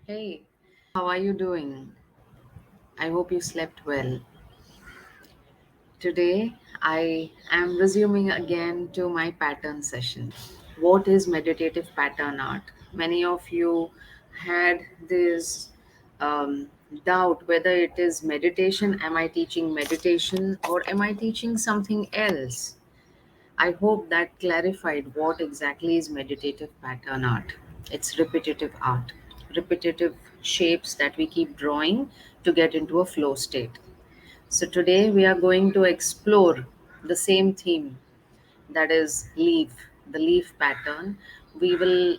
Hey, how are you doing? I hope you slept well. Today, I am resuming again to my pattern session. What is meditative pattern art? Many of you had this doubt whether it is meditation. Am I teaching meditation or am I teaching something else? I hope that clarified what exactly is meditative pattern art. It's repetitive art, repetitive shapes that we keep drawing to get into a flow state. So, today we are going to explore the same theme, that is leaf, the leaf pattern. We will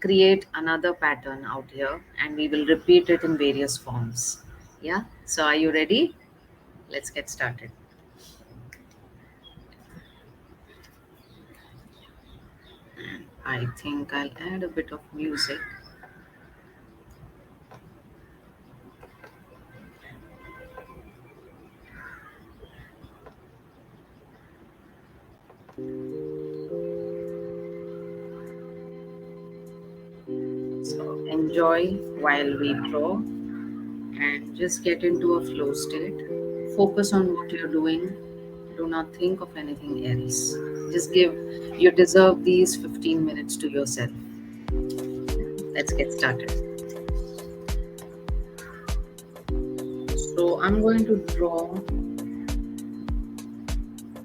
create another pattern out here and we will repeat it in various forms. Yeah, so are you ready? Let's get started. I think I'll add a bit of music. So enjoy while we draw and just get into a flow state. Focus on what you're doing. Do not think of anything else. Just you deserve these 15 minutes to yourself. Let's get started. So I'm going to draw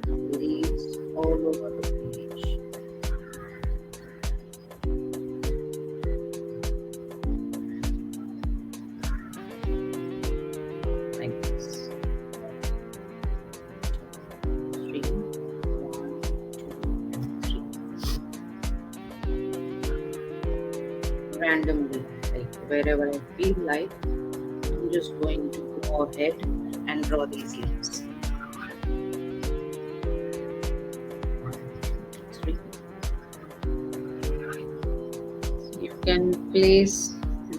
leaves all over the page like this. Three, one, two, and three. Randomly, like wherever I feel like, I'm just going to go ahead and draw these leaves. Three. You can place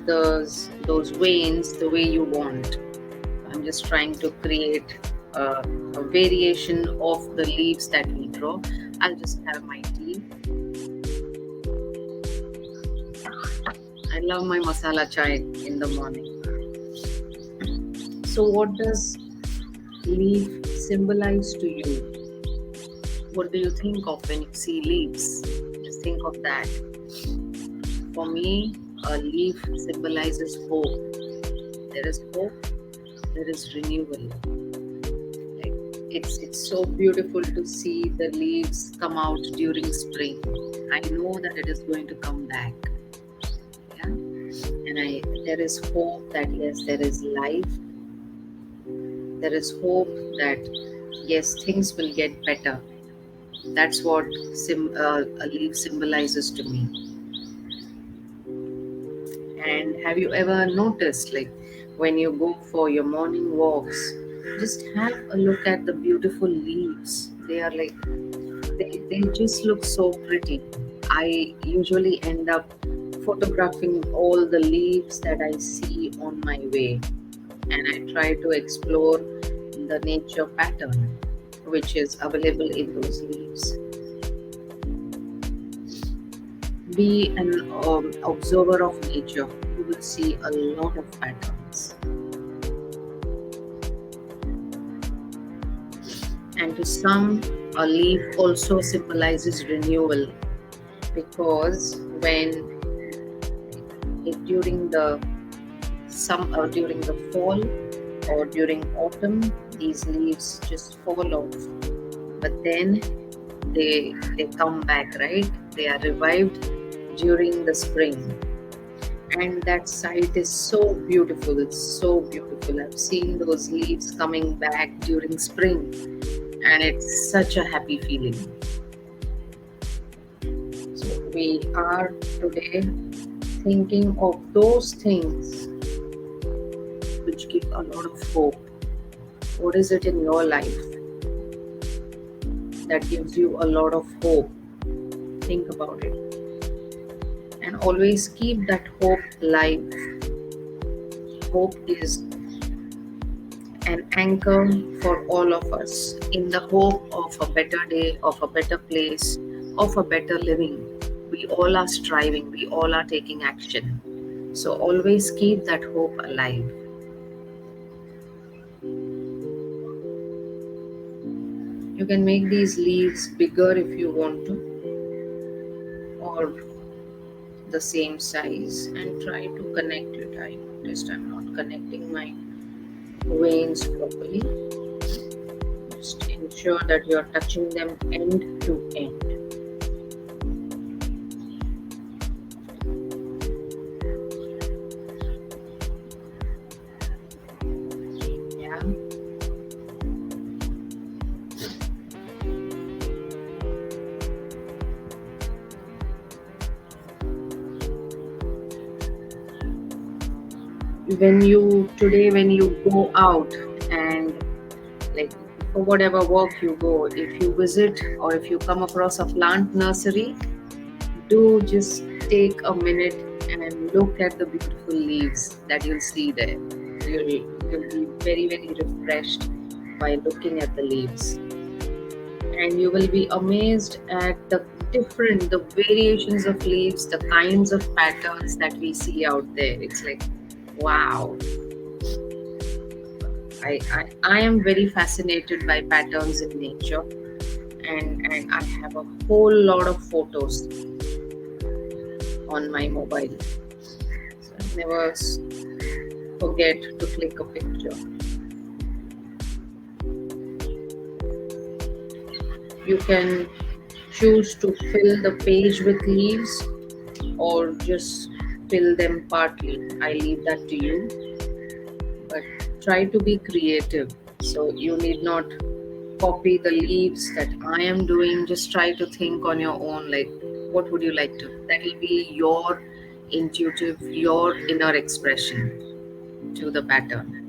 those veins the way you want. I'm just trying to create a variation of the leaves that we draw. I'll just have my tea. I love my masala chai in the morning. So, what does leaf symbolize to you? What do you think of when you see leaves? Just think of that. For me, a leaf symbolizes hope. There is hope, there is renewal. Like it's so beautiful to see the leaves come out during spring. I know that it is going to come back. Yeah. And I there is hope that yes, there is life. There is hope that yes, things will get better. That's what a leaf symbolizes to me. And have you ever noticed, like, when you go for your morning walks, just have a look at the beautiful leaves. They are like, they just look so pretty. I usually end up photographing all the leaves that I see on my way, and I try to explore the nature pattern which is available in those leaves. Be an observer of nature. You will see a lot of patterns. And to some, a leaf also symbolizes renewal because during the during the fall or during autumn, these leaves just fall off. But then they come back, right? They are revived during the spring. And that sight is so beautiful. It's so beautiful. I've seen those leaves coming back during spring, and it's such a happy feeling. So, we are today thinking of those things which give a lot of hope. What is it in your life that gives you a lot of hope? Think about it. And always keep that hope alive. Hope is an anchor for all of us in the hope of a better day, of a better place, of a better living. We all are striving, we all are taking action. So always keep that hope alive. You can make these leaves bigger if you want to, or the same size, and try to connect it. I noticed I'm not connecting my veins properly. Just ensure that you're touching them end to end. Yeah. When you go out and, like, for whatever work you go, if you visit or if you come across a plant nursery, do just take a minute and look at the beautiful leaves that you'll see there. You'll be very, very refreshed by looking at the leaves, and you will be amazed at the variations of leaves, the kinds of patterns that we see out there. It's like, wow. I am very fascinated by patterns in nature, and I have a whole lot of photos on my mobile. So I never forget to click a picture. You can choose to fill the page with leaves or just fill them partly. I leave that to you, but try to be creative. So you need not copy the leaves that I am doing. Just try to think on your own, like, what would you like to? That will be your intuitive, your inner expression to the pattern.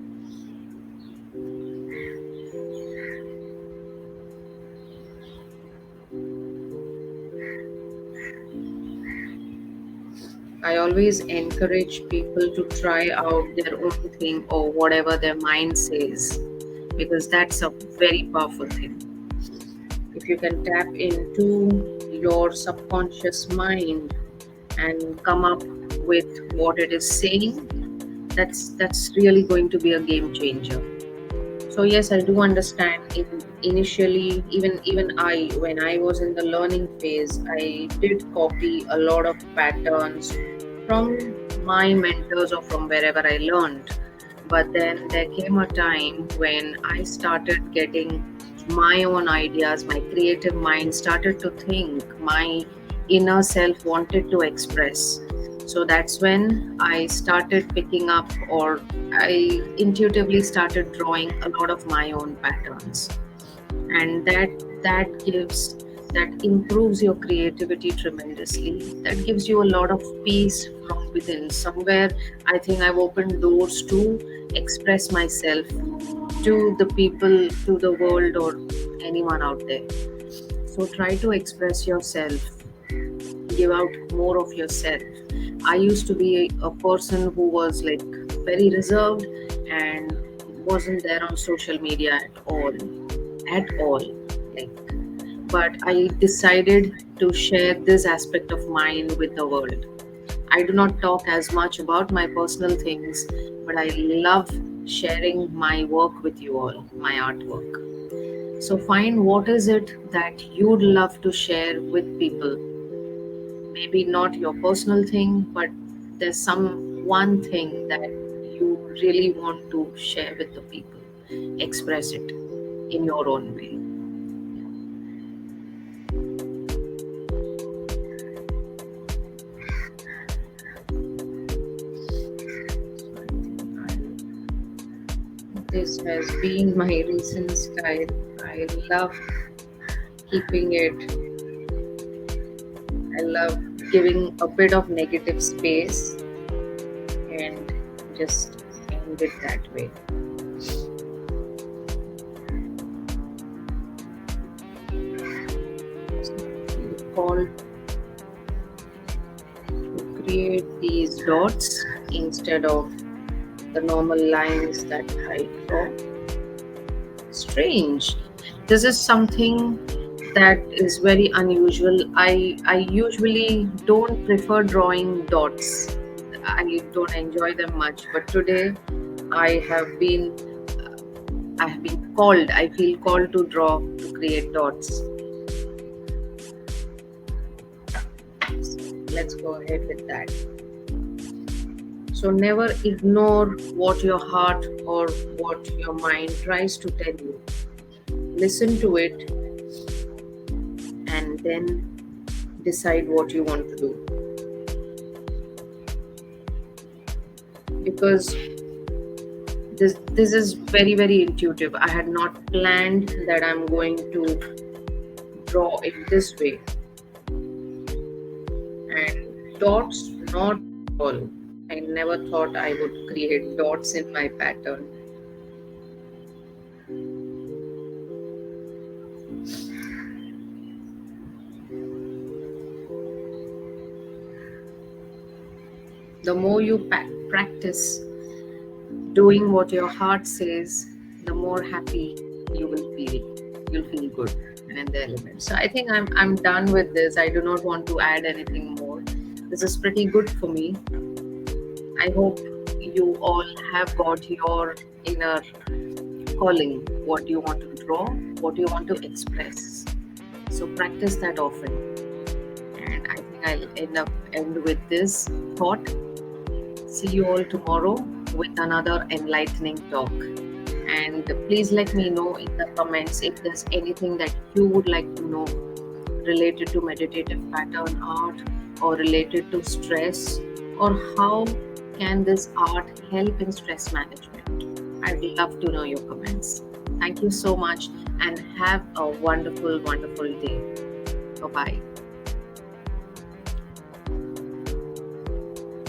I always encourage people to try out their own thing or whatever their mind says, because that's a very powerful thing. If you can tap into your subconscious mind and come up with what it is saying, that's really going to be a game changer. So yes, I do understand. Initially, even I, when I was in the learning phase, I did copy a lot of patterns from my mentors or from wherever I learned. But then there came a time when I started getting my own ideas, my creative mind started to think, my inner self wanted to express. So that's when I started picking up, or I intuitively started drawing a lot of my own patterns. And that improves your creativity tremendously. That gives you a lot of peace from within. Somewhere I think I've opened doors to express myself to the people, to the world, or anyone out there. So try to express yourself, give out more of yourself. I used to be a person who was like very reserved and wasn't there on social media at all. Like, but I decided to share this aspect of mine with the world. I do not talk as much about my personal things, but I love sharing my work with you all, my artwork. So find what is it that you'd love to share with people. Maybe not your personal thing, but there's some one thing that you really want to share with the people. Express it in your own way. This has been my recent style. I love keeping it, I love giving a bit of negative space and just end it that way. So called to create these dots instead of the normal lines that I draw. Strange. This is something that is very unusual. I usually don't prefer drawing dots. I don't enjoy them much. But today, I have been I have been called. I feel called to draw, to create dots. So let's go ahead with that. So never ignore what your heart or what your mind tries to tell you. Listen to it and then decide what you want to do. Because this is very, very intuitive. I had not planned that I'm going to draw it this way. And dots, not at all. I never thought I would create dots in my pattern. The more you practice doing what your heart says, the more happy you will feel. You'll feel good and in the element. So I think I'm done with this. I do not want to add anything more. This is pretty good for me. I hope you all have got your inner calling, what you want to draw, what you want to express. So practice that often. And I think I'll end with this thought. See you all tomorrow with another enlightening talk. And please let me know in the comments if there's anything that you would like to know related to meditative pattern art or related to stress, or how can this art help in stress management. I'd love to know your comments. Thank you so much and have a wonderful, wonderful day. Bye bye.